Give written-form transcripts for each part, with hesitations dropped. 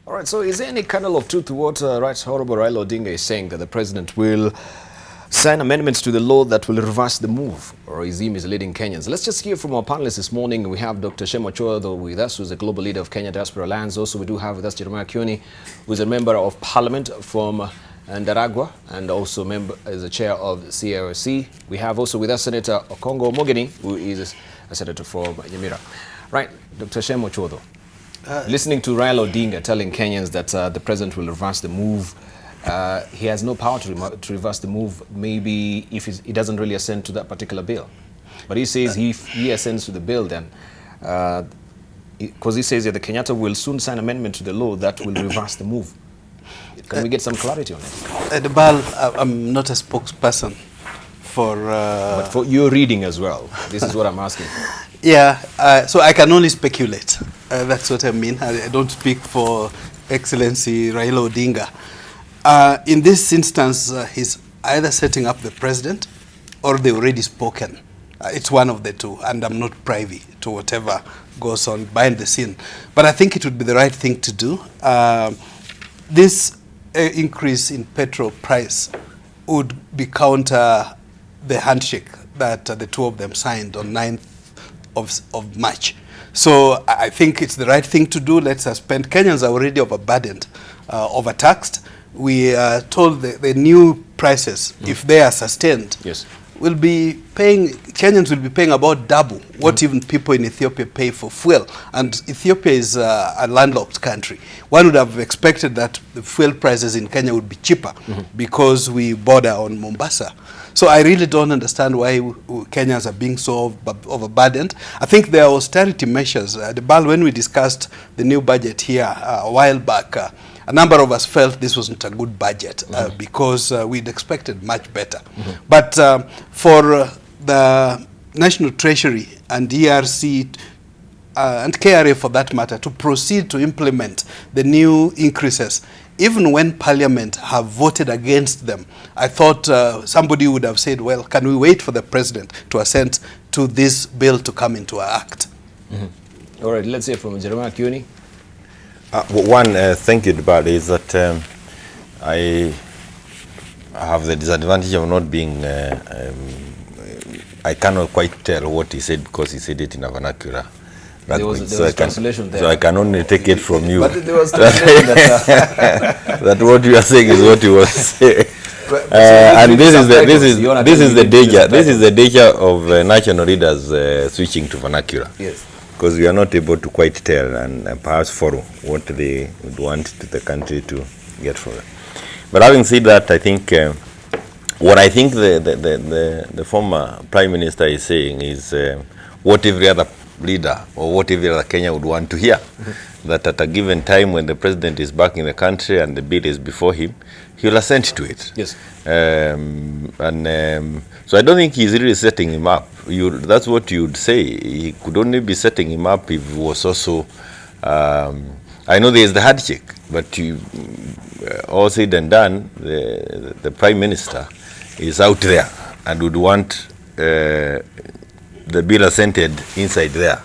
All right, so is there any kernel of truth to what Right Honorable Raila Odinga is saying, that the president will sign amendments to the law that will reverse the move, or is he misleading Kenyans? Let's just hear from our panelists this morning. We have Dr. Shema Ochoa with us, who's the global leader of Kenya Diaspora Alliance. Also, we do have with us Jeremiah Kioni, who is a member of parliament from Ndaragwa, and also is the chair of CRC. We have also with us Senator Okong'o, who is a senator from Nyamira. Right, Dr. Shema Ochoa, listening to Raila Odinga telling Kenyans that the president will reverse the move, he has no power to reverse the move, maybe if he doesn't really assent to that particular bill. But he says he assents to the bill then, because he says that the Kenyatta will soon sign amendment to the law that will reverse the move. Can we get some clarity on it? I'm not a spokesperson for... but for your reading as well, this is what I'm asking for. Yeah, so I can only speculate. That's what I mean. I don't speak for Excellency Raila Odinga. In this instance, he's either setting up the president or they've already spoken. It's one of the two, and I'm not privy to whatever goes on behind the scene. But I think it would be the right thing to do. This increase in petrol price would be counter the handshake that the two of them signed on 9th of March. So I think it's the right thing to do. Let's suspend. Kenyans are already overburdened, overtaxed. We are told the new prices, if they are sustained, yes, will be paying, Kenyans will be paying about double what even people in Ethiopia pay for fuel. And Ethiopia is a landlocked country. One would have expected that the fuel prices in Kenya would be cheaper because we border on Mombasa. So I really don't understand why Kenyans are being so overburdened. I think there are austerity measures. When we discussed the new budget here a while back, a number of us felt this wasn't a good budget because we'd expected much better. But for the National Treasury and ERC and KRA for that matter to proceed to implement the new increases, even when Parliament have voted against them, I thought somebody would have said, well, can we wait for the president to assent to this bill to come into act? All right, let's hear from Jeremiah Kioni. Thank you, Debal, is that I have the disadvantage of not being, I cannot quite tell what he said because he said it in a vernacular. There was translation there. So I can only take it from you. But there was translation that what you are saying is what you was saying. And this is the danger of national leaders switching to vernacular. Yes. Because we are not able to quite tell and perhaps follow what they would want the country to get from it. But having said that, I think what I think the former Prime Minister is saying is what every other leader or what every other Kenya would want to hear. That at a given time when the president is back in the country and the bill is before him, he'll assent to it. Yes. So I don't think he's really setting him up. That's what you'd say. He could only be setting him up if he was also, I know there's the handshake, but all said and done, the Prime Minister is out there and would want the bill assented inside there.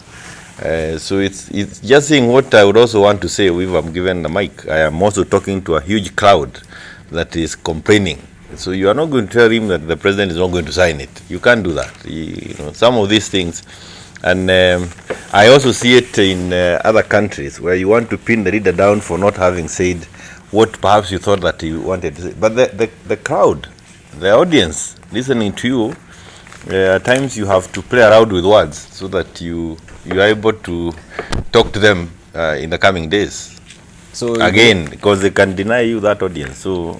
So it's just saying what I would also want to say if I'm given the mic. I am also talking to a huge crowd that is complaining. So you are not going to tell him that the president is not going to sign it. You can't do that. You know, some of these things. And I also see it in other countries where you want to pin the leader down for not having said what perhaps you thought that you wanted to say. But the crowd, the audience listening to you, at times you have to play around with words so that you are able to talk to them in the coming days. So again, because they can deny you that audience. So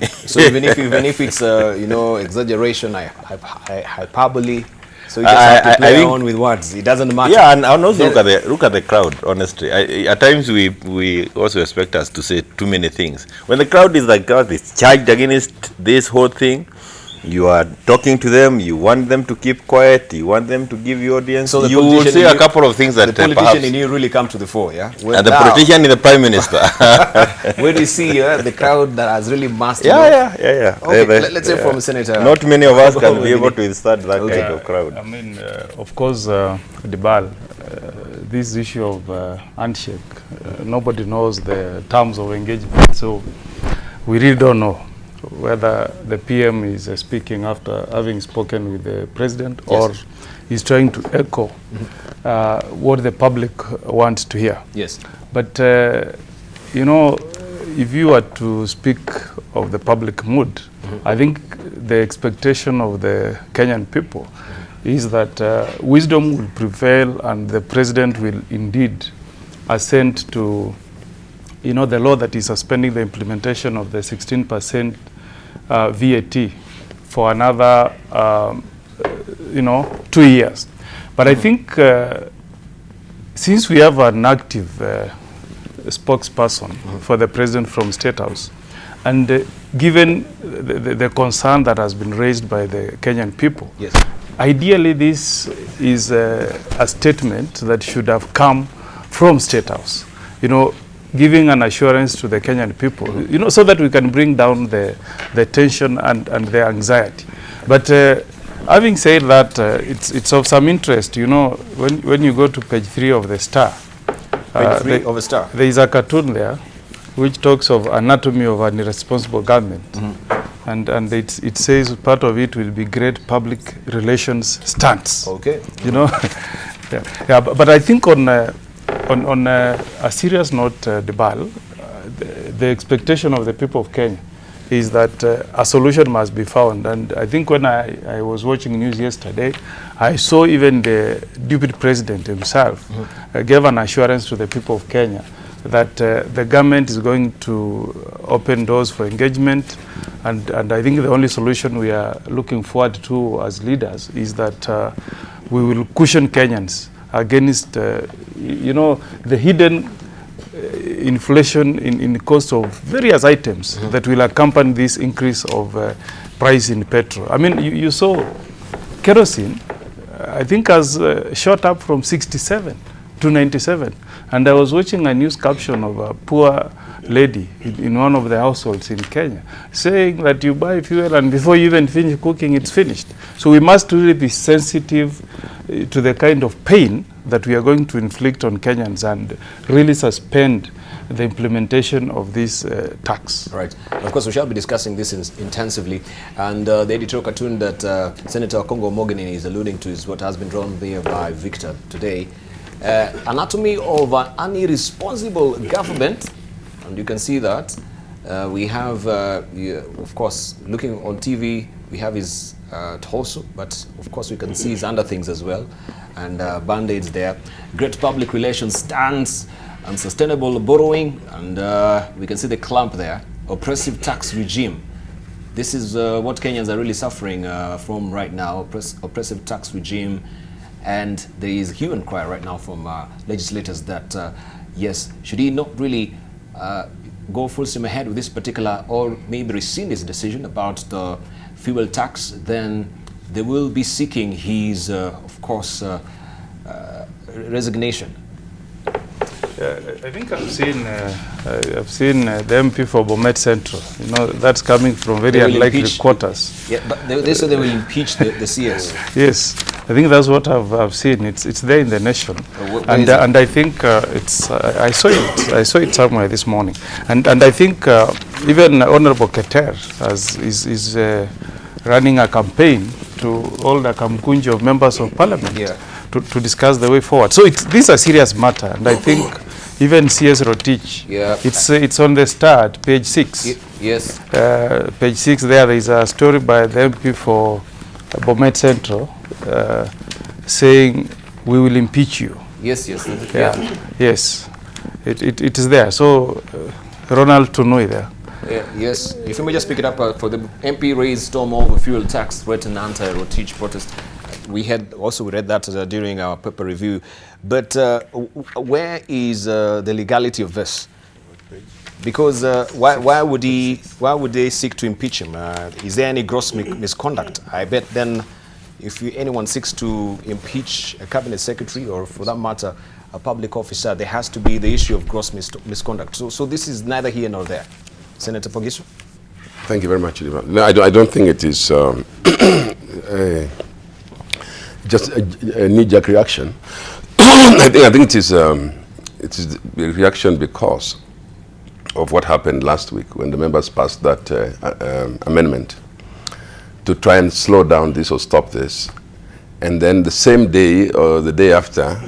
so even if it's exaggeration, hyperbole, so you just have to play on with words. It doesn't matter. Yeah, and also look at the crowd. Honestly, at times we also expect us to say too many things. When the crowd is like God is charged against this whole thing, you are talking to them, you want them to keep quiet, you want them to give you audience. So you will say a couple of things that the politician in you really come to the fore, yeah? And the politician in the Prime Minister. Where do you see the crowd that has really mastered? Yeah. Okay, let's say from Senator. Not many of us can be able to withstand that kind of crowd. I mean, of course, Debal, this issue of handshake, nobody knows the terms of engagement, so we really don't know whether the PM is speaking after having spoken with the president, Yes. or he's trying to echo what the public wants to hear. Yes. But, you know, if you were to speak of the public mood, I think the expectation of the Kenyan people is that wisdom will prevail and the president will indeed assent to, you know, the law that is suspending the implementation of the 16% VAT for another, you know, 2 years. But I think since we have an active spokesperson for the president from State House, and given the concern that has been raised by the Kenyan people, Yes. ideally this is a statement that should have come from State House, you know, giving an assurance to the Kenyan people, you know, so that we can bring down the tension and the anxiety. But having said that, it's of some interest, you know, when you go to page 3 of the Star, Page 3 of the Star. there is a cartoon there which talks of anatomy of an irresponsible government. And it says part of it will be great public relations stunts. Okay. You know, yeah. But I think on a serious note, Debal, the expectation of the people of Kenya is that a solution must be found. And I think when I was watching news yesterday, I saw even the deputy president himself gave an assurance to the people of Kenya that the government is going to open doors for engagement. And I think the only solution we are looking forward to as leaders is that we will cushion Kenyans against, you know, the hidden inflation in the cost of various items that will accompany this increase of price in petrol. I mean, you saw kerosene, I think, has shot up from 67 to 97. And I was watching a news caption of a poor lady in one of the households in Kenya saying that you buy fuel and before you even finish cooking, it's finished. So we must really be sensitive to the kind of pain that we are going to inflict on Kenyans and really suspend the implementation of this tax. Right. Of course, we shall be discussing this intensively. And the editorial cartoon that Senator Okong'o Mogeni is alluding to is what has been drawn there by Victor today. Anatomy of an irresponsible government. And you can see that we have, of course, looking on TV, we have his torso, but of course we can see his under things as well, and band-aids there. Great public relations stance, unsustainable borrowing, and we can see the clamp there. Oppressive tax regime. This is what Kenyans are really suffering from right now, oppressive tax regime. And there is a hue and cry right now from legislators that, yes, should he not really go full steam ahead with this particular, or maybe rescind his decision about the fuel tax, then they will be seeking his, of course, resignation. I think I've seen the MP for Bomet Central. You know, that's coming from very unlikely quarters. Yeah, but they say they will impeach the CS. Yes, I think that's what I've seen. It's there in the nation, and I think it's. I saw it somewhere this morning, and I think even Honorable Keter is running a campaign to all the Kamkunji of members of Parliament. Yeah. To discuss the way forward. So this is a serious matter, and I think even CS Rotich, yeah, it's on the start, page 6. Yes. Page 6 there is a story by the MP for Bomet Central saying, we will impeach you. Yes, yes. Yeah. Yes, it is there. So Ronald Tunui there. Yes, if you may just pick it up for the MP raised storm over fuel tax, threatened anti-Rotich protest. We had also read that during our paper review, but where is the legality of this? Because why would they seek to impeach him? Is there any gross misconduct? I bet then, if anyone seeks to impeach a cabinet secretary, or for that matter, a public officer, there has to be the issue of gross misconduct. So this is neither here nor there. Senator Pogiso. Thank you very much, Ivan. No, I don't think it is just a knee-jerk reaction. I think it is the reaction because of what happened last week when the members passed that amendment to try and slow down this or stop this. And then the same day or the day after,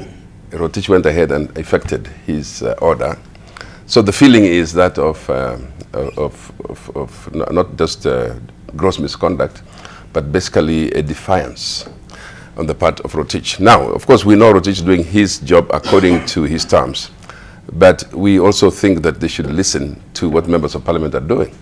Rotich went ahead and effected his order. So the feeling is that of not just gross misconduct, but basically a defiance on the part of Rotich. Now, of course, we know Rotich is doing his job according to his terms, but we also think that they should listen to what members of parliament are doing.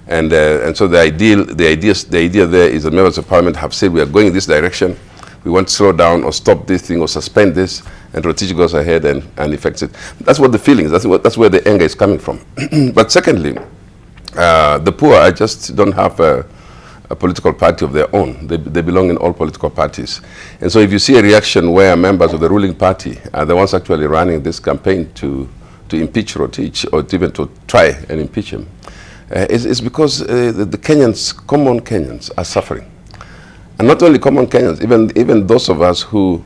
And so the idea there is that members of parliament have said we are going in this direction, we want to slow down or stop this thing or suspend this, and Rotich goes ahead and effects it. That's what the feeling is. That's where the anger is coming from. But secondly, the poor just don't have a political party of their own. They belong in all political parties. And so if you see a reaction where members of the ruling party are the ones actually running this campaign to impeach Rotich or even to try and impeach him, it's because the Kenyans, common Kenyans, are suffering. And not only common Kenyans, even those of us who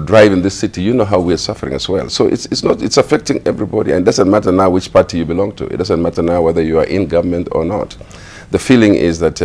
drive in this city, you know how we are suffering as well. So it's affecting everybody, and it doesn't matter now which party you belong to. It doesn't matter now whether you are in government or not. The feeling is that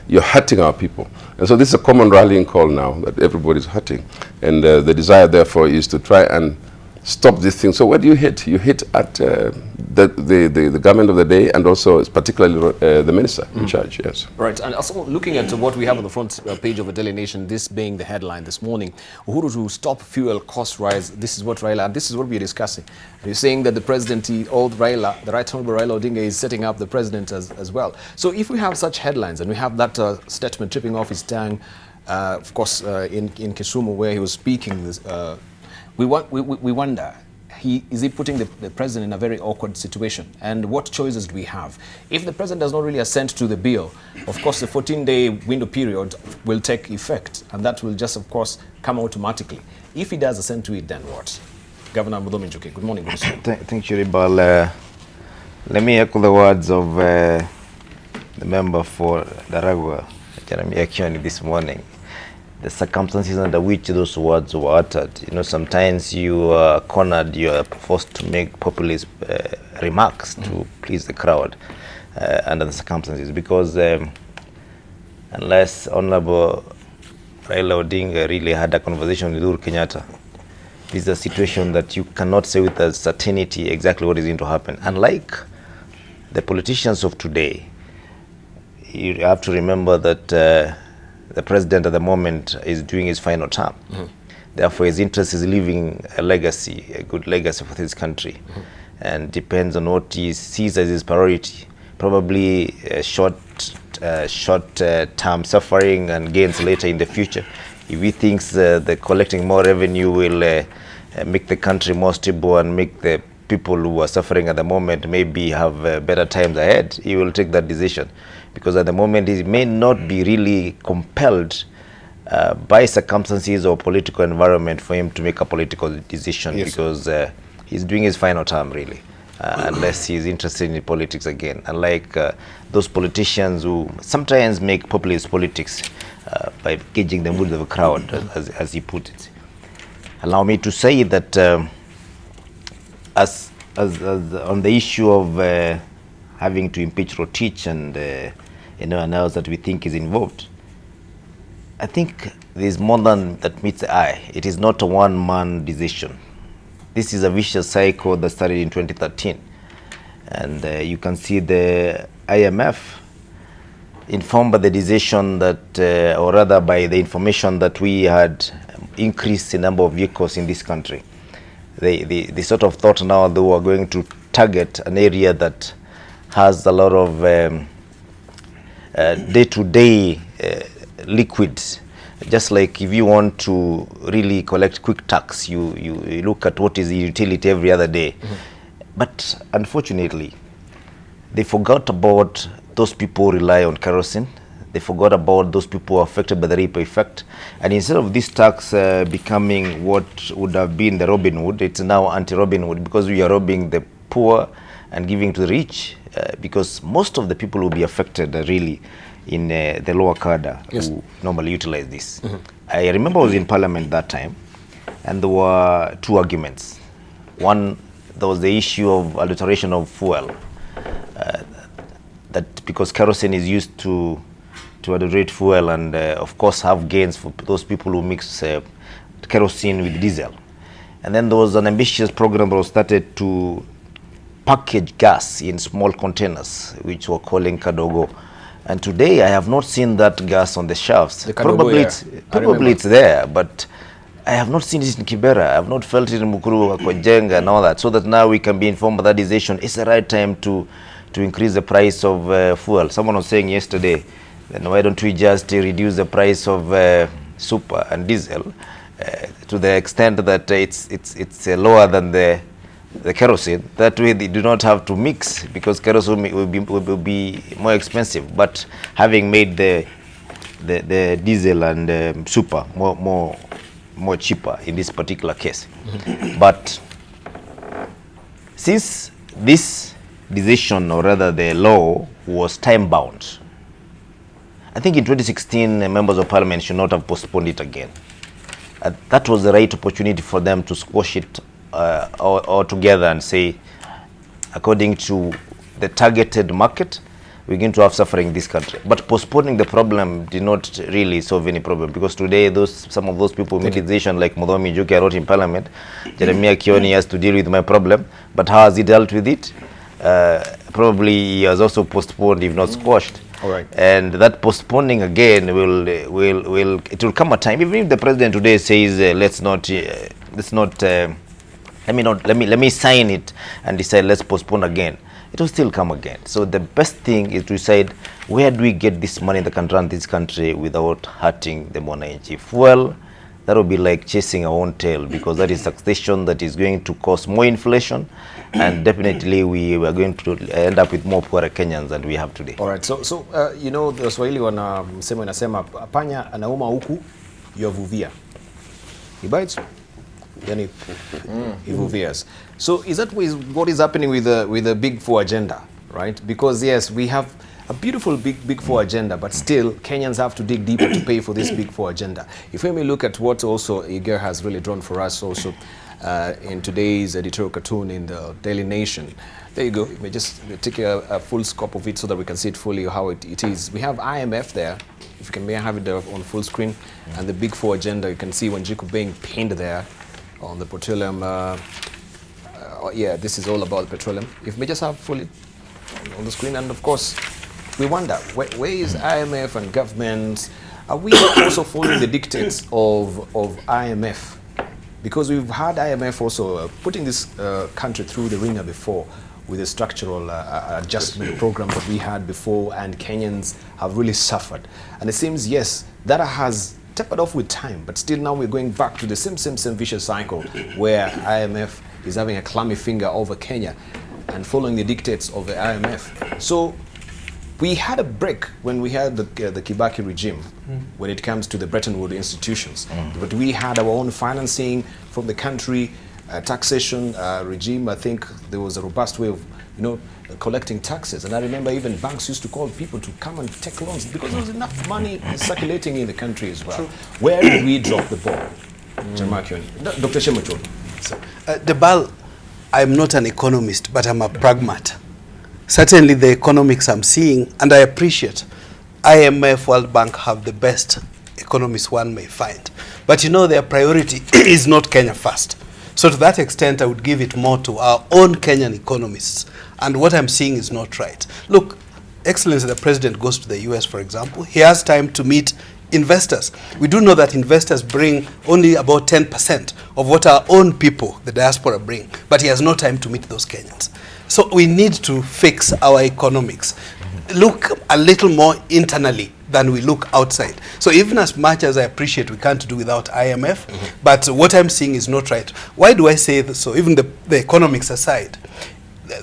you're hurting our people. And so this is a common rallying call now that everybody's hurting. And the desire, therefore, is to try and stop this thing. So where do you hit? You hit at the government of the day, and also particularly the minister in charge, yes. Right, and also looking at what we have on the front page of the Daily Nation, this being the headline this morning, Uhuru to stop fuel cost rise. This is what Raila, and this is what we're discussing. You're saying that the president, old Raila, the Right Honorable Raila Odinga, is setting up the president as well. So if we have such headlines, and we have that statement tripping off his tongue, of course, in Kisumu, where he was speaking this, we wonder, is he putting the president in a very awkward situation? And what choices do we have? If the president does not really assent to the bill, of course, the 14-day window period will take effect, and that will just, of course, come automatically. If he does assent to it, then what? Governor Mudomi Njuki, good morning. Good Thank you, Ribal. Let me echo the words of the member for Daragwa, Jeremy Akioni, this morning. The circumstances under which those words were uttered. You know, sometimes you are cornered, you are forced to make populist remarks to please the crowd under the circumstances, because unless Honorable Raila Odinga really had a conversation with Uhuru Kenyatta, this is a situation that you cannot say with a certainty exactly what is going to happen. Unlike the politicians of today, you have to remember that the president at the moment is doing his final term. Therefore, his interest is leaving a legacy, a good legacy for this country, and depends on what he sees as his priority. Probably short-term suffering and gains later in the future. If he thinks the collecting more revenue will make the country more stable and make the people who are suffering at the moment maybe have better times ahead, he will take that decision. Because at the moment he may not be really compelled by circumstances or political environment for him to make a political decision, yes, because he's doing his final term really, unless he's interested in politics again. Unlike those politicians who sometimes make populist politics by gauging the mood of the crowd, as he put it. Allow me to say that as on the issue of having to impeach Rotich and anyone else that we think is involved, I think there's more than that meets the eye. It is not a one-man decision. This is a vicious cycle that started in 2013. And you can see the IMF informed by the decision that, or rather by the information that we had increased the number of vehicles in this country. They sort of thought now they were going to target an area that has a lot of day-to-day liquids. Just like if you want to really collect quick tax, you look at what is the utility every other day. But unfortunately, they forgot about those people who rely on kerosene. They forgot about those people who are affected by the ripple effect. And instead of this tax becoming what would have been the Robin Hood, it's now anti-Robin Hood, because we are robbing the poor and giving to the rich, because most of the people will be affected really in the lower cadre, yes, who normally utilize this. I remember I was in Parliament that time, and there were two arguments. One, there was the issue of adulteration of fuel, that because kerosene is used to adulterate fuel and of course have gains for those people who mix kerosene with diesel. And then there was an ambitious program that was started to package gas in small containers, which we're calling Kadogo. And today I have not seen that gas on the shelves. The Kadogo, Probably it's there, but I have not seen it in Kibera. I have not felt it in Mukuru, Kwajenga and all that. So that now we can be informed that decision is the right time to increase the price of fuel. Someone was saying yesterday, then why don't we just reduce the price of super and diesel to the extent that it's lower than the kerosene. That way they do not have to mix, because kerosene will be more expensive. But having made the diesel and super more cheaper in this particular case. But since this decision, or rather the law, was time bound, I think in 2016 members of parliament should not have postponed it again. That was the right opportunity for them to squash it all together and say, according to the targeted market, we're going to have suffering in this country. But postponing the problem did not really solve any problem, because today some of those people made a decision, like Mudhomi Njuki, I wrote in parliament, Jeremiah Kioni has to deal with my problem, but how has he dealt with it? Probably he has also postponed, if not squashed. All right. And that postponing again it will come a time, even if the president today says let me sign it and decide let's postpone again, it will still come again. So the best thing is to decide, where do we get this money that can run this country without hurting the mwananchi? Fuel, that will be like chasing our own tail, because that is taxation that is going to cause more inflation, and definitely we are going to end up with more poorer Kenyans than we have today. All right. So you know, the Swahili wanasema inasema panya anauma huku yovuvia. He bites, yani he vuvias. So is that what is happening with the Big Four agenda, right? Because yes, we have a beautiful Big Four agenda, but still Kenyans have to dig deeper to pay for this Big Four agenda. If we may look at what also Iger has really drawn for us also in today's editorial cartoon in the Daily Nation. There you go. You may just take a full scope of it so that we can see it fully how it is. We have IMF there. If you can may have it there on full screen, and the Big Four agenda. You can see Wanjiku being pinned there on the petroleum. Yeah, this is all about petroleum. If we may just have fully on the screen, and of course, we wonder, where is IMF and governments? Are we also following the dictates of IMF? Because we've had IMF also putting this country through the ringer before with the structural adjustment program that we had before, and Kenyans have really suffered. And it seems, yes, that has tapered off with time, but still now we're going back to the same vicious cycle where IMF is having a clammy finger over Kenya and following the dictates of the IMF. So we had a break when we had the Kibaki regime when it comes to the Bretton Woods institutions. But we had our own financing from the country, taxation regime. I think there was a robust way of, collecting taxes. And I remember even banks used to call people to come and take loans because there was enough money circulating in the country as well. True. Where did we drop the ball? Dr. Shemucho. Debal, I'm not an economist, but I'm a pragmat. Certainly the economics I'm seeing, and I appreciate, IMF, World Bank have the best economists one may find. But their priority is not Kenya first. So to that extent, I would give it more to our own Kenyan economists. And what I'm seeing is not right. Look, Excellency, the President goes to the US, for example. He has time to meet investors. We do know that investors bring only about 10% of what our own people, the diaspora, bring. But he has no time to meet those Kenyans. So we need to fix our economics. Look a little more internally than we look outside. So even as much as I appreciate we can't do without IMF, but what I'm seeing is not right. Why do I say this? So even the economics aside,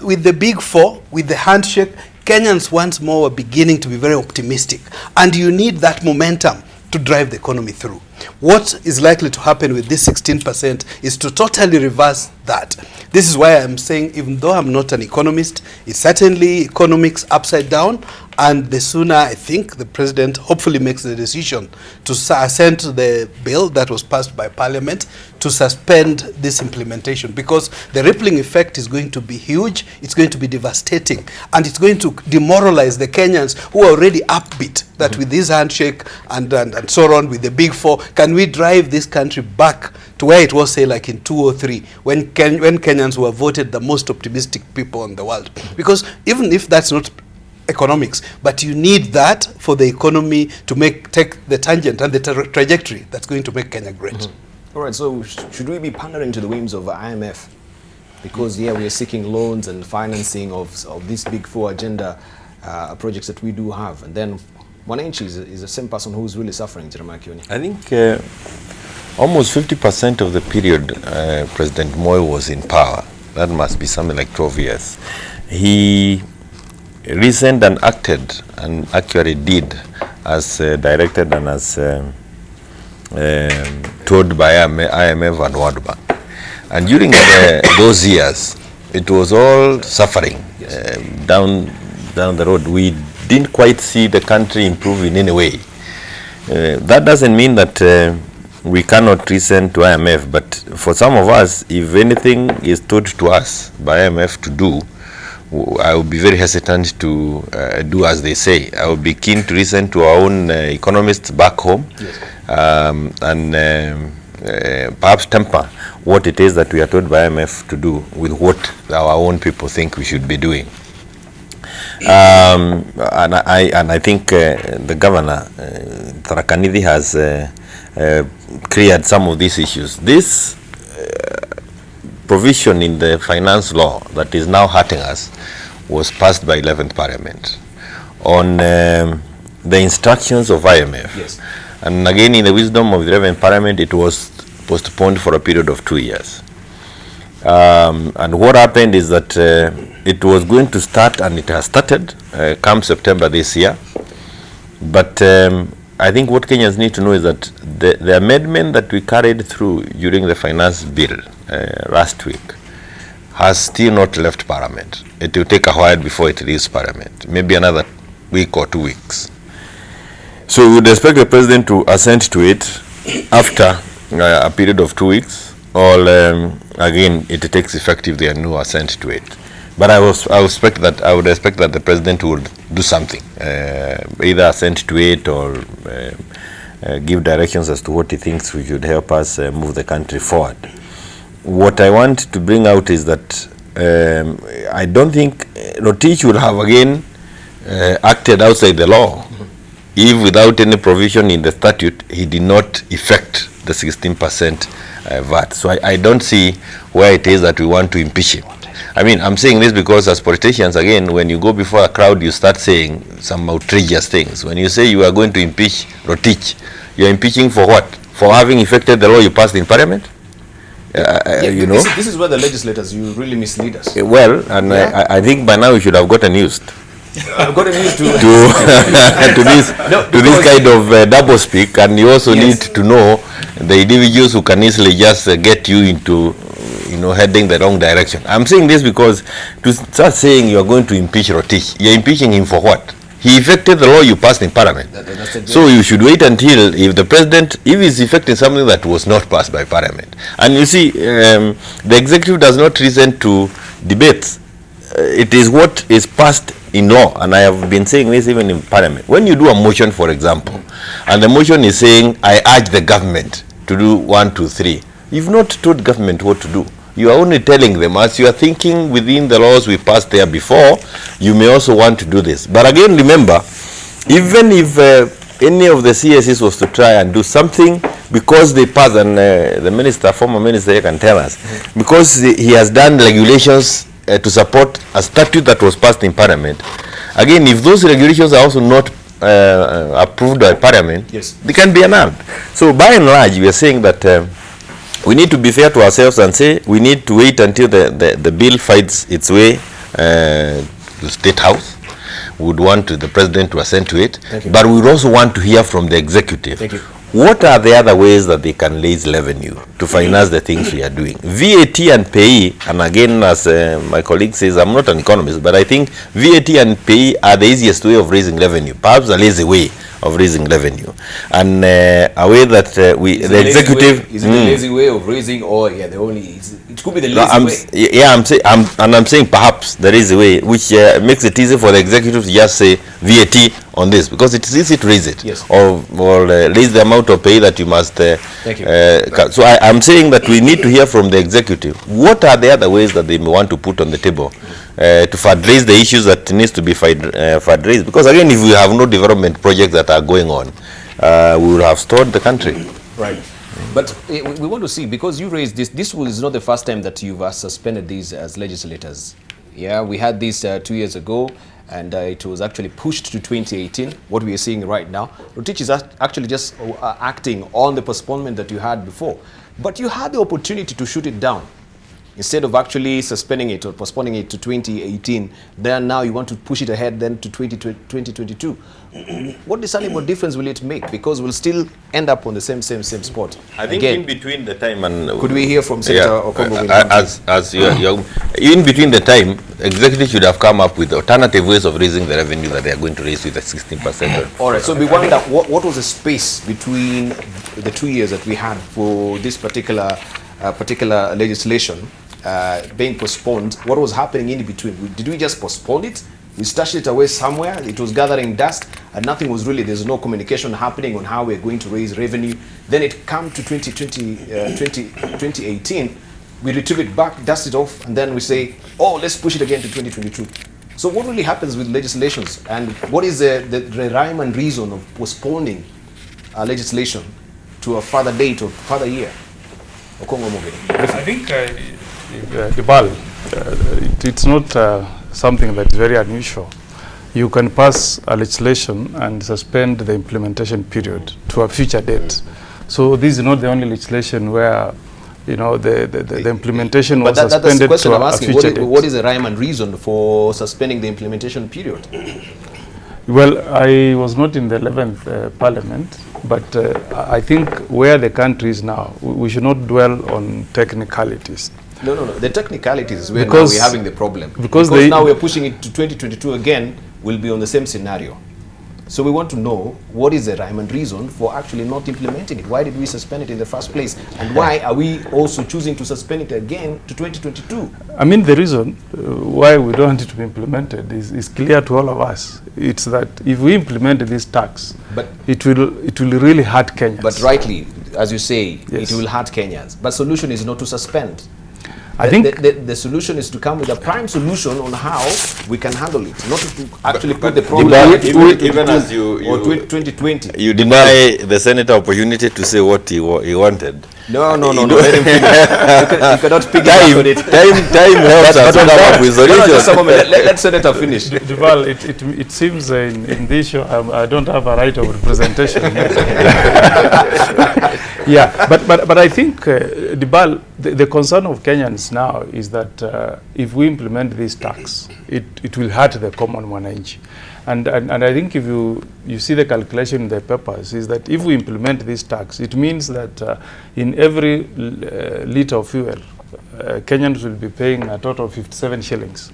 with the Big Four, with the handshake, Kenyans once more are beginning to be very optimistic. And you need that momentum to drive the economy through. What is likely to happen with this 16% is to totally reverse that. This is why I'm saying, even though I'm not an economist, it's certainly economics upside down, and the sooner I think the president hopefully makes the decision to assent to the bill that was passed by Parliament to suspend this implementation, because the rippling effect is going to be huge, it's going to be devastating, and it's going to demoralize the Kenyans who are already upbeat that with this handshake and so on with the big four, can we drive this country back to where it was, say, like in 2003, when Kenyans were voted the most optimistic people in the world. Because even if that's not economics, but you need that for the economy to take the tangent and the trajectory that's going to make Kenya great. All right, so should we be pandering to the whims of IMF? Because, yeah, we are seeking loans and financing of this big four agenda projects that we do have. And then Mwananchi is the same person who's really suffering, Jeremiah Kioni. I think almost 50% of the period President Moi was in power, that must be something like 12 years, he reasoned and acted and actually did as directed and as told by IMF and World Bank. And during those years, it was all suffering down the road. We didn't quite see the country improve in any way. That doesn't mean that we cannot listen to IMF, but for some of us, if anything is told to us by IMF to do, I would be very hesitant to do as they say. I would be keen to listen to our own economists back home, yes, and perhaps temper what it is that we are told by IMF to do with what our own people think we should be doing. And I think the governor, Tharaka Nithi, has cleared some of these issues. This provision in the finance law that is now hurting us was passed by 11th Parliament on the instructions of IMF. Yes. And again, in the wisdom of the 11th Parliament, it was postponed for a period of 2 years. And what happened is that it was going to start, and it has started, come September this year. But I think what Kenyans need to know is that the amendment that we carried through during the finance bill last week has still not left Parliament. It will take a while before it leaves Parliament, maybe another week or 2 weeks. So we would expect the President to assent to it after a period of 2 weeks, or again it takes effect if there are no assent to it. But I would expect that the President would do something, either assent to it or give directions as to what he thinks we should help us move the country forward. What I want to bring out is that I don't think Rotich would have again acted outside the law if, without any provision in the statute, he did not effect the 16% VAT. So I don't see where it is that we want to impeach him. I mean, I'm saying this because as politicians, again, when you go before a crowd, you start saying some outrageous things. When you say you are going to impeach Rotich, you are impeaching for what? For having effected the law you passed in Parliament? You know? This is where the legislators, you really mislead us. Well, and yeah. I think by now we should have gotten used. I've gotten used to this kind of double speak, and you also need to know the individuals who can easily just get you into, heading the wrong direction. I'm saying this because to start saying you are going to impeach Rotich, you're impeaching him for what? He effected the law you passed in Parliament. So you should wait until if the President, if he's effecting something that was not passed by Parliament. And you see, the executive does not listen to debates. It is what is passed in law, and I have been saying this even in Parliament. When you do a motion, for example, and the motion is saying, I urge the government to do 1, 2, 3, you've not told government what to do. You are only telling them, as you are thinking within the laws we passed there before, you may also want to do this. But again, remember, even if any of the CSEs was to try and do something, because they passed, and the former minister can tell us, because he has done regulations to support a statute that was passed in Parliament. Again, if those regulations are also not approved by Parliament, yes, they can be annulled. So by and large, we are saying that we need to be fair to ourselves and say we need to wait until the bill finds its way to the State House. We would want the President to assent to it, but we would also want to hear from the executive what are the other ways that they can raise revenue to finance the things we are doing? VAT and pay, and again, as my colleague says, I'm not an economist, but I think VAT and pay are the easiest way of raising revenue, perhaps a lazy way of raising revenue, and a way that the executive is it the lazy way of raising, or the only it could be the lazy way? Yeah, I'm saying perhaps the lazy way, which makes it easy for the executive to just say VAT on this, because it is easy to raise it, yes, or raise the amount of pay that you must. Thank you. So I'm saying that we need to hear from the executive. What are the other ways that they may want to put on the table to fundraise the issues that needs to be fundraised? Because again, if we have no development projects that are going on, we will have stalled the country. Right. But we want to see, because you raised this is not the first time that you've suspended these as legislators. Yeah, we had this 2 years ago, and it was actually pushed to 2018, what we are seeing right now. Rotich is actually just acting on the postponement that you had before. But you had the opportunity to shoot it down. Instead of actually suspending it or postponing it to 2018, then now you want to push it ahead then to 2022. What discernible difference will it make? Because we'll still end up on the same spot. I think again, in between the time and could we hear from Senator Okong'o? In between the time, executive should have come up with alternative ways of raising the revenue that they are going to raise with the 16%. All right. So we wonder what was the space between the 2 years that we had for this particular legislation being postponed. What was happening in between? Did we just postpone it? We stashed it away somewhere. It was gathering dust, and nothing was really. There's no communication happening on how we're going to raise revenue. Then it come to 2018. We retrieve it back, dust it off, and then we say, oh, let's push it again to 2022. So what really happens with legislations, and what is the rhyme and reason of postponing legislation to a further date or further year? Okong'o. I think Dibal, it's not something that's very unusual. You can pass a legislation and suspend the implementation period to a future date. So this is not the only legislation where the implementation was suspended to a future date. What is the rhyme and reason for suspending the implementation period? Well, I was not in the 11th Parliament, but I think where the country is now, we should not dwell on technicalities. No. The technicalities is where now we're having the problem. Because now we're pushing it to 2022 again, we'll be on the same scenario. So we want to know what is the rhyme and reason for actually not implementing it. Why did we suspend it in the first place? And why are we also choosing to suspend it again to 2022? I mean, the reason why we don't want it to be implemented is clear to all of us. It's that if we implement this tax, it will really hurt Kenyans. But rightly, as you say, yes, it will hurt Kenyans. But solution is not to suspend. I think the solution is to come with a prime solution on how we can handle it, not to actually put the problem even as you 2020. You deny the senator opportunity to say what he wanted. No. Let him finish. You cannot pick on it. Time helps us come up with solutions. Let Senator finish. Dibal, it seems in this show I don't have a right of representation. Yeah, but I think Dibal, the concern of Kenyans now is that if we implement this tax, it will hurt the common mwananchi. And I think if you see the calculation in the papers, is that if we implement this tax, it means that in every liter of fuel, Kenyans will be paying a total of 57 shillings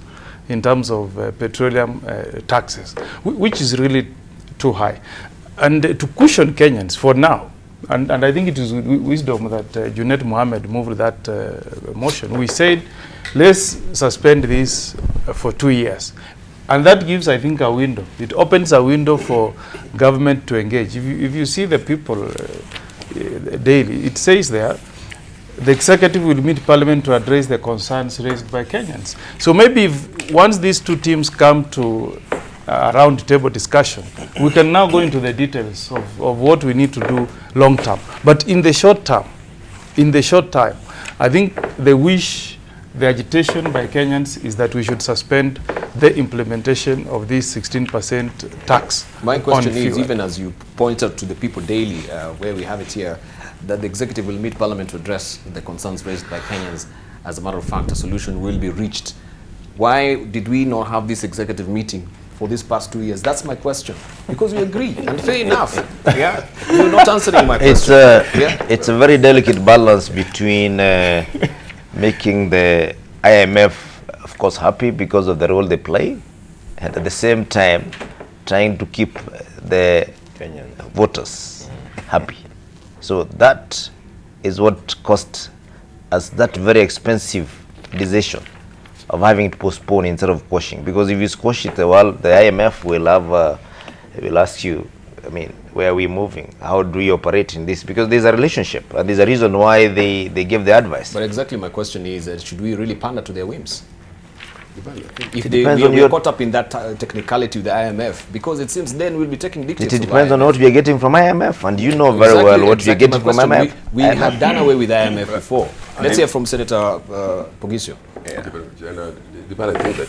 in terms of petroleum taxes, which is really too high. And to cushion Kenyans for now, and I think it is wisdom that Junet Mohammed moved that motion. We said, let's suspend this for 2 years. And that gives, I think, a window. It opens a window for government to engage. If you see the people daily, it says there, the executive will meet Parliament to address the concerns raised by Kenyans. So maybe once these two teams come to a round table discussion, we can now go into the details of what we need to do long term. But in the short term, I think the agitation by Kenyans is that we should suspend the implementation of this 16% tax. My question is, even as you point out to the people daily, where we have it here, that the executive will meet Parliament to address the concerns raised by Kenyans. As a matter of fact, a solution will be reached. Why did we not have this executive meeting for these past 2 years? That's my question. Because we agree, and fair enough. Yeah, you're not answering my question. It's a very delicate balance between making the IMF, of course, happy because of the role they play, and at the same time trying to keep the Kenyans. voters happy. So that is what cost us that very expensive decision of having to postpone instead of quashing. Because if you squash it, well, the IMF will will ask you, I mean, where are we moving? How do we operate in this? Because there's a relationship, and there's a reason why they give the advice. But exactly my question is, should we really pander to their whims? If depends we on are your- caught up in that technicality with the IMF, because it seems then we'll be taking dictates. It of depends on IMF. what we are getting from IMF, and you know very well what we are getting my from question. IMF. We have done away with IMF before. Let's hear from Senator Pogisio. I think that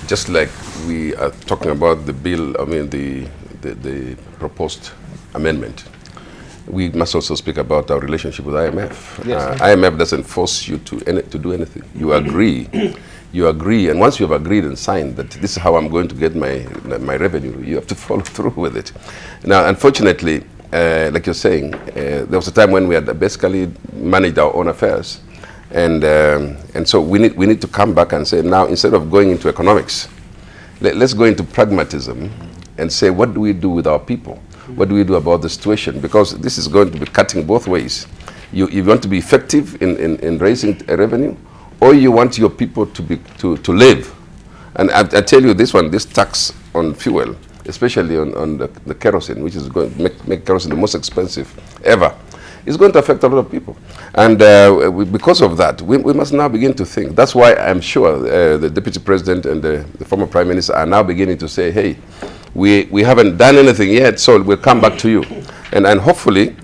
just like we are talking about the bill, I mean the proposed amendment, we must also speak about our relationship with IMF. Yes. IMF doesn't force you to do anything. You agree. You agree, and once you have agreed and signed that this is how I'm going to get my revenue, you have to follow through with it. Now, unfortunately, like you're saying, there was a time when we had basically managed our own affairs, and so we need to come back and say, now instead of going into economics, let's go into pragmatism and say, what do we do with our people? What do we do about the situation? Because this is going to be cutting both ways. You want to be effective in raising revenue, or you want your people to live. And I tell you this tax on fuel, especially on the kerosene, which is going to make kerosene the most expensive ever, is going to affect a lot of people. And because of that, we must now begin to think. That's why I'm sure the Deputy President and the former Prime Minister are now beginning to say, hey, we haven't done anything yet, so we'll come back to you. And hopefully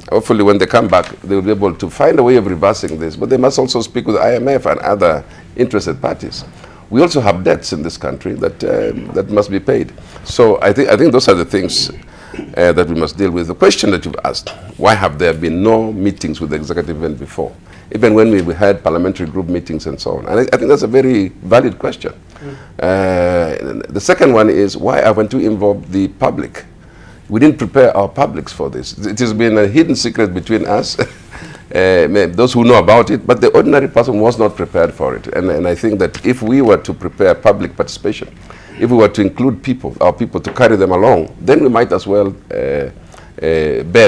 when they come back, they will be able to find a way of reversing this. But they must also speak with IMF and other interested parties. We also have debts in this country that must be paid. So I think those are the things that we must deal with. The question that you've asked, why have there been no meetings with the executive even before? Even when we had parliamentary group meetings and so on. And I think that's a very valid question. The second one is, why haven't we involved the public? We didn't prepare our publics for this. It has been a hidden secret between us, those who know about it, but the ordinary person was not prepared for it. And I think that if we were to prepare public participation, if we were to include our people to carry them along, then we might as well bear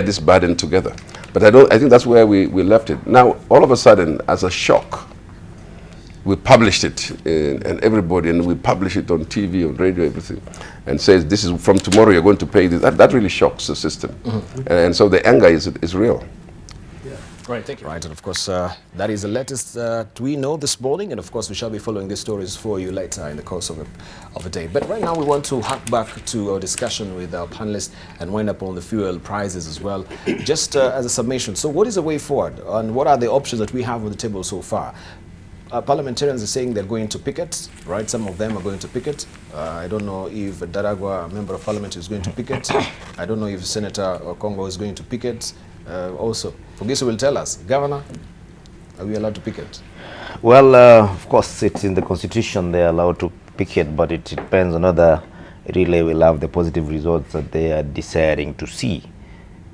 this burden together. But I think that's where we left it. Now, all of a sudden, as a shock, we published it, and everybody, and we publish it on TV, on radio, everything, and says, this is from tomorrow, you're going to pay this. That really shocks the system. And so the anger is real. Right, thank you. Right, and of course, that is the latest that we know this morning, and of course, we shall be following these stories for you later in the course of the day. But right now, we want to hark back to our discussion with our panelists and wind up on the fuel prices as well, just as a summation. So what is the way forward, and what are the options that we have on the table so far? Parliamentarians are saying they're going to picket, right? Some of them are going to picket. I don't know if Daragwa, a member of parliament, is going to picket. I don't know if Senator Okong'o is going to picket. Also, Pogisio will tell us, Governor, are we allowed to picket? Well, of course, it's in the constitution they're allowed to picket, but it depends on whether really will have the positive results that they are desiring to see.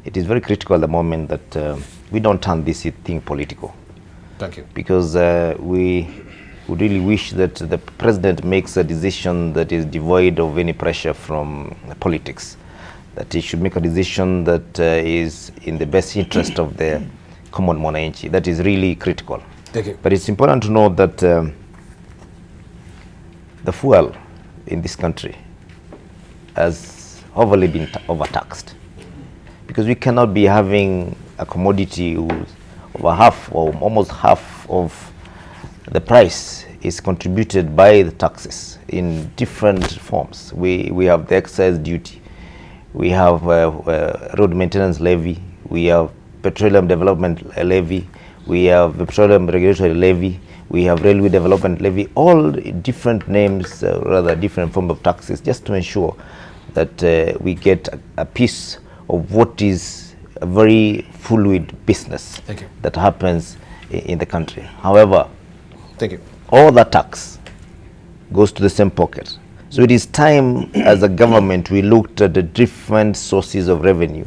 It is very critical at the moment that we don't turn this thing political. Thank you. Because we would really wish that the president makes a decision that is devoid of any pressure from politics. That he should make a decision that is in the best interest of the common mwananchi. That is really critical. Thank you. But it's important to know that the fuel in this country has overly been overtaxed. Because we cannot be having a commodity whose over half or almost half of the price is contributed by the taxes in different forms. We have the excise duty, we have road maintenance levy, we have petroleum development levy, we have the petroleum regulatory levy, we have railway development levy, all different names, rather different form of taxes, just to ensure that we get a piece of what is a very fluid business that happens in the country. However, thank you. All that tax goes to the same pocket, So it is time as a government we looked at the different sources of revenue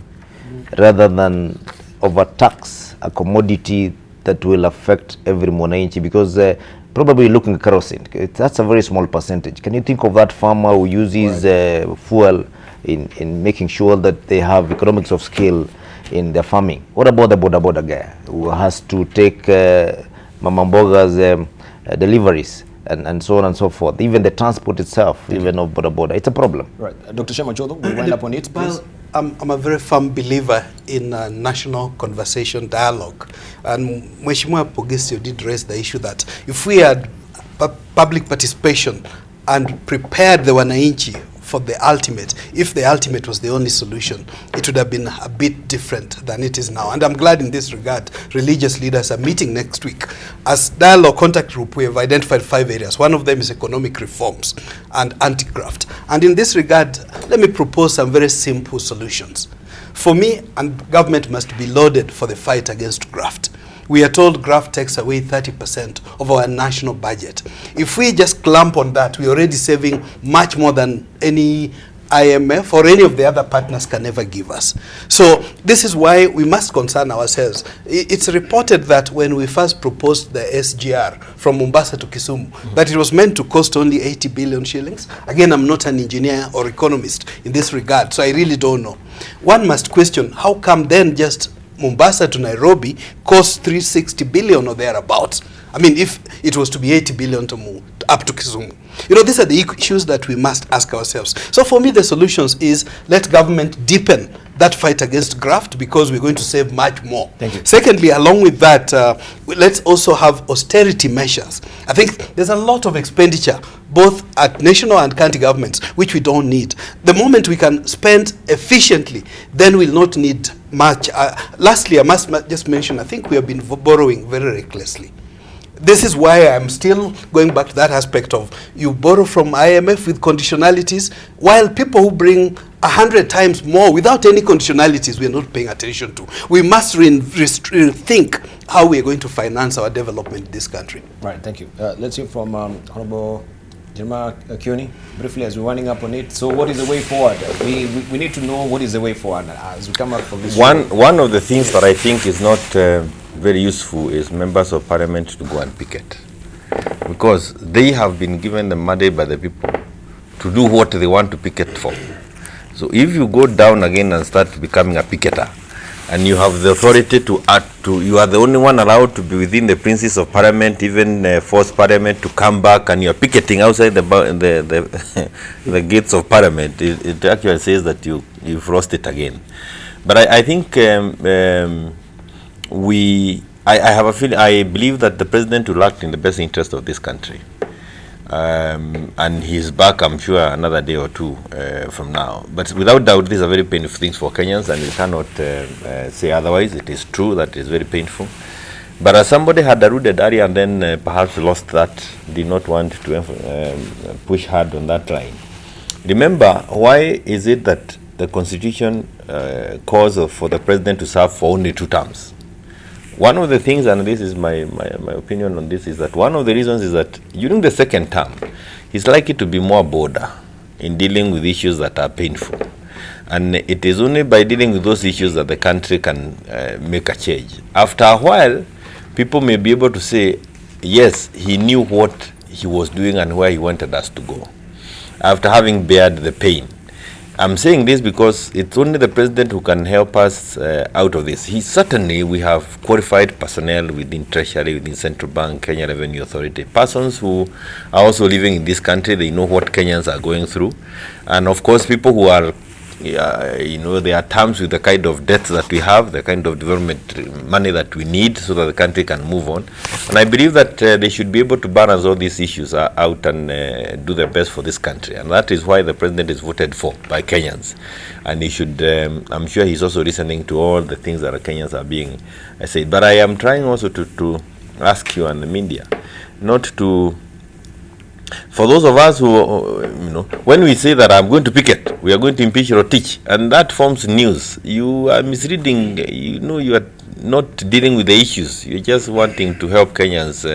rather than overtax a commodity that will affect every mwananchi, because probably looking at kerosene, that's a very small percentage. Can you think of that farmer who uses fuel in making sure that they have economics of scale in their farming? What about the boda guy who has to take Mama Mboga's deliveries and so on and so forth? Even the transport itself, even of boda, it's a problem. Right. Dr. Shema Chodho, we'll wind up on it, please. Well, I'm a very firm believer in national conversation dialogue. And Mheshimiwa Pogesio did raise the issue that if we had public participation and prepared the wananchi for the ultimate, if the ultimate was the only solution, it would have been a bit different than it is now. And I'm glad in this regard, religious leaders are meeting next week. As Dialogue Contact Group, we have identified 5 areas. One of them is economic reforms and anti-graft. And in this regard, let me propose some very simple solutions. For me, and government must be lauded for the fight against graft. We are told graft takes away 30% of our national budget. If we just clamp on that, we're already saving much more than any IMF or any of the other partners can ever give us. So this is why we must concern ourselves. It's reported that when we first proposed the SGR from Mombasa to Kisumu, that it was meant to cost only 80 billion shillings. Again, I'm not an engineer or economist in this regard, so I really don't know. One must question, how come then just Mombasa to Nairobi costs 360 billion or thereabouts? I mean, if it was to be 80 billion to move up to Kisumu. You know, these are the issues that we must ask ourselves. So for me, the solutions is let government deepen that fight against graft, because we're going to save much more. Thank you. Secondly, along with that, let's also have austerity measures. I think there's a lot of expenditure, both at national and county governments, which we don't need. The moment we can spend efficiently, then we'll not need much. Lastly, I must just mention, I think we have been borrowing very recklessly. This is why I'm still going back to that aspect of you borrow from IMF with conditionalities, while people who bring 100 times more without any conditionalities we're not paying attention to. We must rethink how we're going to finance our development in this country. Right, thank you. Let's hear from Honorable Jeremiah Kioni, briefly, as we're winding up on it. So what is the way forward? We need to know what is the way forward as we come out from this. One of the things that I think is not very useful is members of parliament to go and picket, because they have been given the mandate by the people to do what they want to picket for. So if you go down again and start becoming a picketer, and you have the authority to act, you are the only one allowed to be within the premises of parliament, even force parliament to come back, and you are picketing outside the gates of parliament, it actually says that you've lost it again. But I think I have a feeling, I believe that the president will act in the best interest of this country. And he's back, I'm sure, another day or two from now. But without doubt, these are very painful things for Kenyans, and we cannot say otherwise. It is true that it's very painful. But as somebody had a rooted area and then perhaps lost that, did not want to push hard on that line. Remember, why is it that the Constitution calls for the president to serve for only 2 terms? One of the things, and this is my opinion on this, is that one of the reasons is that during the 2nd term, he's likely to be more bolder in dealing with issues that are painful. And it is only by dealing with those issues that the country can make a change. After a while, people may be able to say, yes, he knew what he was doing and where he wanted us to go, after having bared the pain. I'm saying this because it's only the president who can help us out of this. Certainly, we have qualified personnel within Treasury, within Central Bank, Kenya Revenue Authority, persons who are also living in this country. They know what Kenyans are going through. And of course, people who are, there are terms with the kind of debts that we have, the kind of development money that we need so that the country can move on. And I believe that they should be able to balance all these issues out and do their best for this country. And that is why the president is voted for by Kenyans. And he should, I'm sure he's also listening to all the things that Kenyans are being said. But I am trying also to ask you and the media not to, for those of us who, when we say that I'm going to picket, we are going to impeach or teach, and that forms news, you are misreading, you are not dealing with the issues. You're just wanting to help Kenyans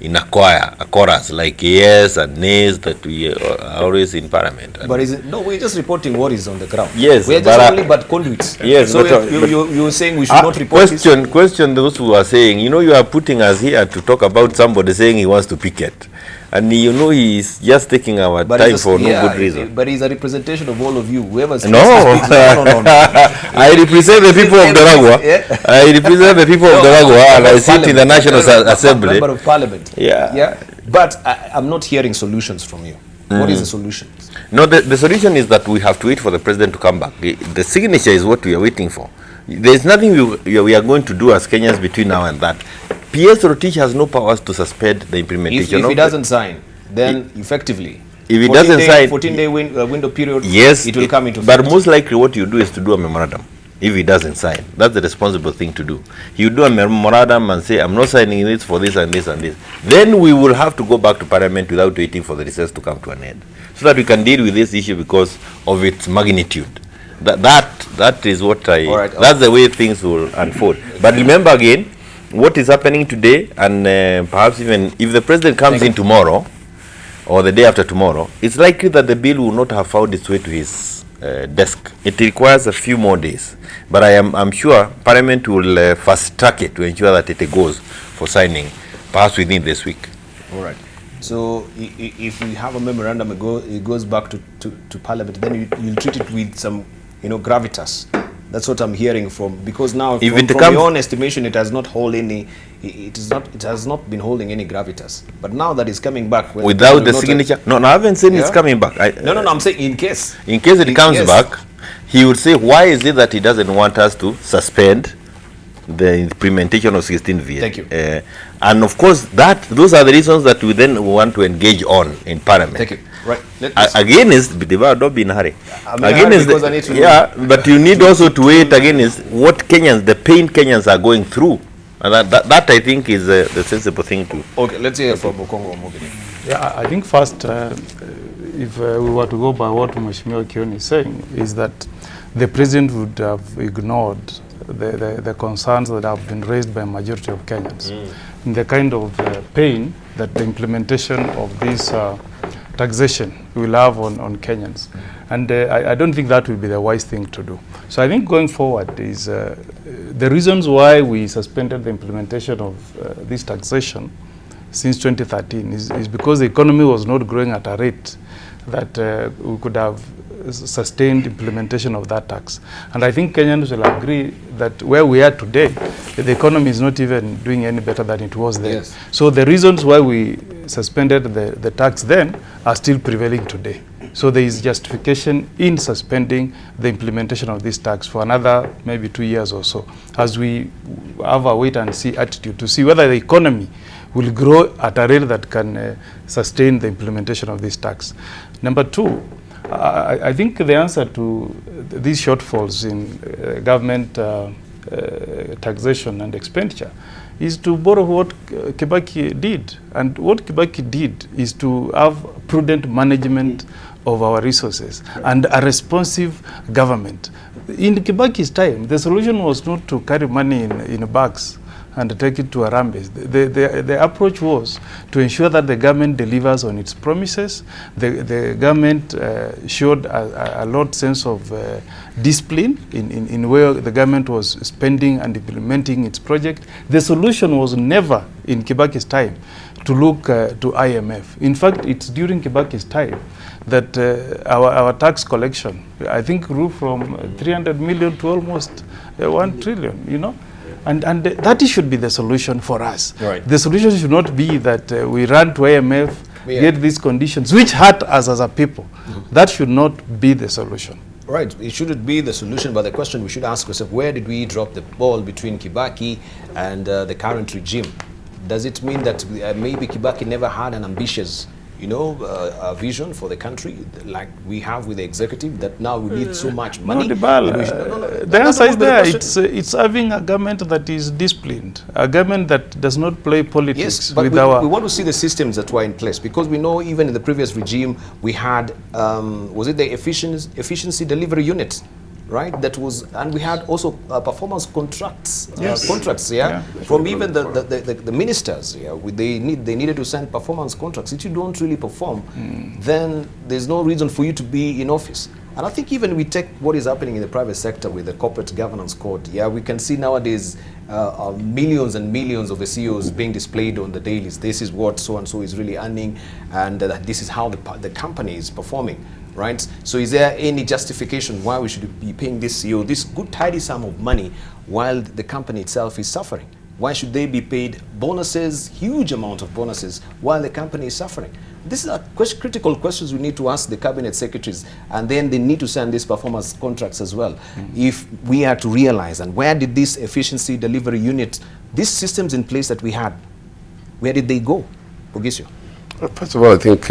in a chorus, like yes and nays that we are always in parliament. But is it, no, we're just reporting what is on the ground. Yes, we're just only but conduits. Yes, so but, you're saying we should not report question those who are saying, you know, you are putting us here to talk about somebody saying he wants to picket. And you know he's just taking our time for no good reason. But he's a representation of all of you. Whoever speaks, No. no. I represent the people of Daragwa. Yeah. I represent the people of Daragwa, and I sit in the National Assembly. Member of Parliament. Yeah. Yeah. But I'm not hearing solutions from you. What is the solution? No, the solution is that we have to wait for the president to come back. The signature is what we are waiting for. There is nothing we are going to do as Kenyans between now and that. PS Rotich has no powers to suspend the implementation. If he doesn't sign, then effectively, if he doesn't sign, 14-day window period, yes, it will come into effect. But effect. most likely what you do is to do a memorandum. If he doesn't sign, that's the responsible thing to do. You do a memorandum and say, I'm not signing this for this and this and this. Then we will have to go back to Parliament without waiting for the recess to come to an end, so that we can deal with this issue because of its magnitude. That is what that's the way things will unfold. But remember again, what is happening today, and perhaps even if the president comes in tomorrow or the day after tomorrow, it's likely that the bill will not have found its way to his desk. It requires a few more days, but I'm sure Parliament will fast track it to ensure that it goes for signing, perhaps within this week. All right. So if we have a memorandum, it goes back to Parliament, then you'll treat it with some, gravitas. That's what I'm hearing from, because now from your own estimation, it has not been holding any gravitas. But now that it's coming back without the signature. No, I haven't said it's coming back. No, I'm saying in case it comes back, he would say, why is it that he doesn't want us to suspend the implementation of 16 VAT? Thank you. And of course, those are the reasons that we then want to engage on in Parliament. Thank you. Right. Again is don't be in a hurry. Again is because I need to but you need also to wait. Again is what the pain Kenyans are going through, and that I think is the sensible thing to. Okay, let's hear from Okong'o. Yeah, I think first, if we were to go by what Mheshimiwa Kioni is saying, is that the president would have ignored the concerns that have been raised by a majority of Kenyans, in the kind of pain that the implementation of this taxation will have on Kenyans. And I don't think that will be the wise thing to do. So I think going forward is the reasons why we suspended the implementation of this taxation since 2013 is because the economy was not growing at a rate that we could have sustained implementation of that tax. And I think Kenyans will agree that where we are today, the economy is not even doing any better than it was then. Yes. So the reasons why we suspended the tax then are still prevailing today. So there is justification in suspending the implementation of this tax for another maybe 2 years or so, as we have a wait and see attitude to see whether the economy will grow at a rate that can sustain the implementation of this tax. Number two, I think the answer to these shortfalls in government taxation and expenditure is to borrow what Kibaki did. And what Kibaki did is to have prudent management of our resources and a responsive government. In Kibaki's time, the solution was not to carry money in bags and take it to Harambee. The approach was to ensure that the government delivers on its promises. The government showed a lot sense of discipline in where the government was spending and implementing its project. The solution was never in Kibaki's time to look to IMF. In fact, it's during Kibaki's time that our tax collection, I think, grew from 300 million to almost 1 trillion, And that should be the solution for us. Right. The solution should not be that we run to IMF, get these conditions, which hurt us as a people. That should not be the solution. Right, it shouldn't be the solution, but the question we should ask ourselves, where did we drop the ball between Kibaki and the current regime? Does it mean that maybe Kibaki never had an ambitious a vision for the country like we have with the executive, that now we need so much money? The answer is there. It's having a government that is disciplined, a government that does not play politics. Yes, but we want to see the systems that were in place, because we know even in the previous regime we had, was it the efficiency delivery unit? right? That was, and we had also performance contracts, Yes. from even the ministers. They needed to send performance contracts. If you don't really perform, then there's no reason for you to be in office. And I think even we take what is happening in the private sector with the corporate governance code. We can see nowadays millions and millions of the CEOs being displayed on the dailies. This is what so and so is really earning, and this is how the company is performing. Right? So is there any justification why we should be paying this CEO this good tidy sum of money while the company itself is suffering? Why should they be paid bonuses, huge amount of bonuses, while the company is suffering? These are critical questions we need to ask the cabinet secretaries, and then they need to send these performance contracts as well. If we are to realize, and where did this efficiency delivery unit, these systems in place that we had, where did they go? Pogisio. First of all, I think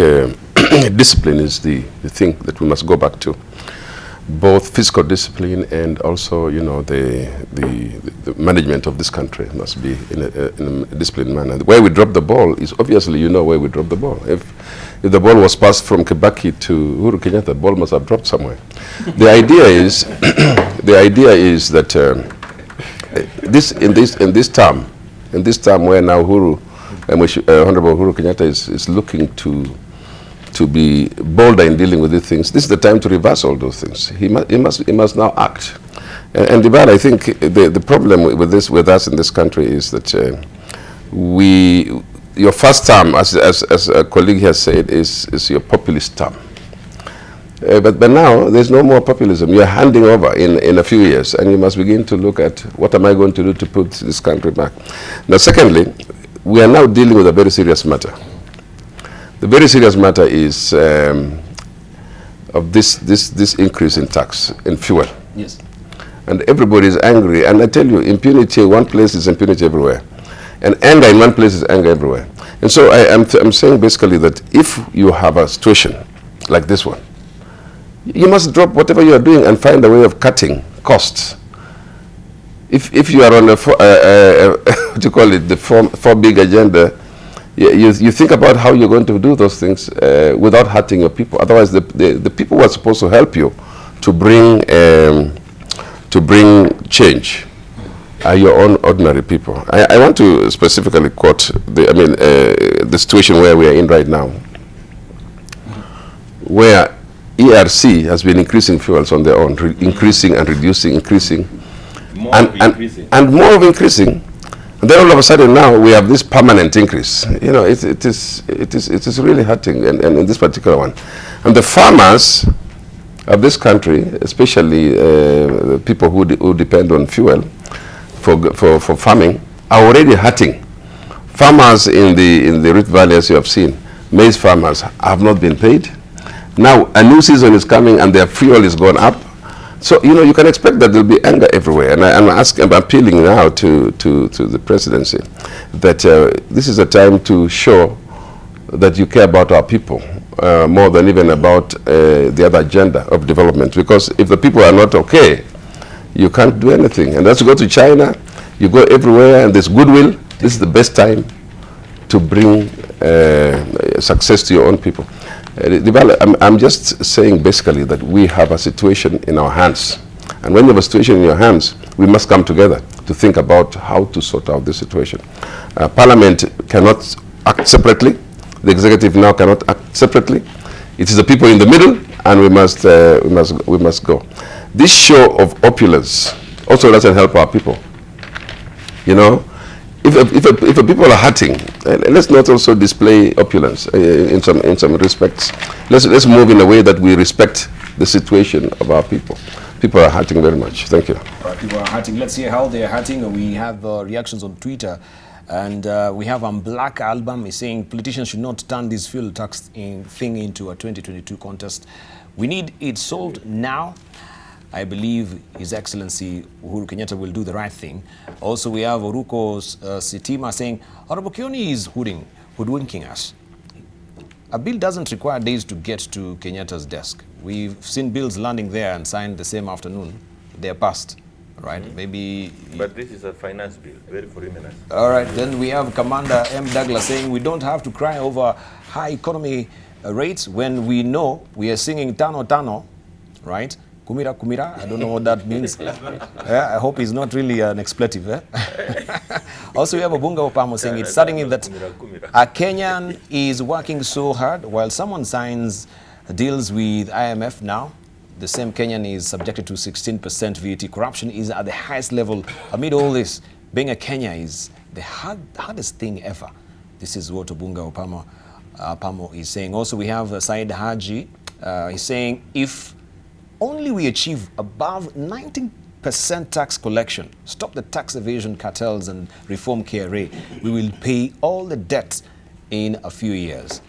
discipline is the thing that we must go back to. Both fiscal discipline and also, you know, the management of this country must be in a disciplined manner. Where we drop the ball is obviously, you know, where we drop the ball. If the ball was passed from Kibaki to Uhuru Kenyatta, the ball must have dropped somewhere. The idea is, that in this term where now Honorable Uhuru Kenyatta is looking to be bolder in dealing with these things. This is the time to reverse all those things. He must now act. And Dibal, I think the problem with us in this country is that your first term, as a colleague has said, is your populist term. But now there's no more populism. You're handing over in a few years, and you must begin to look at what am I going to do to put this country back. Now, secondly, we are now dealing with a very serious matter. The very serious matter is of this increase in tax, in fuel. Yes. And everybody is angry. And I tell you, impunity, one place is impunity everywhere. And anger in one place is anger everywhere. And so I'm saying basically that if you have a situation like this one, you must drop whatever you are doing and find a way of cutting costs. If you are on what do you call it, the four big agenda, you think about how you're going to do those things without hurting your people. Otherwise, the people who are supposed to help you to bring change are your own ordinary people. I want to specifically quote the situation where we are in right now, where ERC has been increasing fuels on their own, increasing and reducing, increasing, and more of increasing. And then all of a sudden now we have this permanent increase. You know, it is really hurting, and in this particular one. And the farmers of this country, especially the people who depend on fuel for farming, are already hurting. Farmers in the Rift Valley, as you have seen, maize farmers have not been paid. Now a new season is coming and their fuel is gone up. So, you know, you can expect that there will be anger everywhere. And I'm appealing now to the presidency that this is a time to show that you care about our people more than even about the other agenda of development. Because if the people are not okay, you can't do anything. And as you go to China, you go everywhere and there's goodwill. This is the best time to bring success to your own people. I'm just saying basically that we have a situation in our hands. And when you have a situation in your hands, we must come together to think about how to sort out this situation. Parliament cannot act separately. The executive now cannot act separately. It is the people in the middle, and we must go. This show of opulence also doesn't help our people. You know, if people are hurting, let's not also display opulence in some respects. Let's move in a way that we respect the situation of our people. People are hurting very much. Thank you. People are hurting. Let's hear how they are hurting. We have reactions on Twitter, and we have Black Album is saying politicians should not turn this fuel tax thing into a 2022 contest. We need it solved now. I believe His Excellency Uhuru Kenyatta will do the right thing. Also, we have Oruko Sitima saying, Honorable Kioni is hoodwinking us. A bill doesn't require days to get to Kenyatta's desk. We've seen bills landing there and signed the same afternoon. They're passed, right? Maybe... But this is a finance bill, very voluminous. All right, then we have Commander M. Douglas saying we don't have to cry over high economy rates when we know we are singing Tano Tano, right? Kumira, kumira. I don't know what that means. Yeah, I hope it's not really an expletive. Also, we have Obunga Opamo saying it's starting in that a Kenyan is working so hard while someone signs deals with IMF now. The same Kenyan is subjected to 16% VAT. Corruption is at the highest level. Amid all this, being a Kenya is the hardest thing ever. This is what Obunga Opamo is saying. Also, we have Said Haji. He's saying if only we achieve above 19% tax collection, stop the tax evasion cartels and reform KRA, we will pay all the debt in a few years.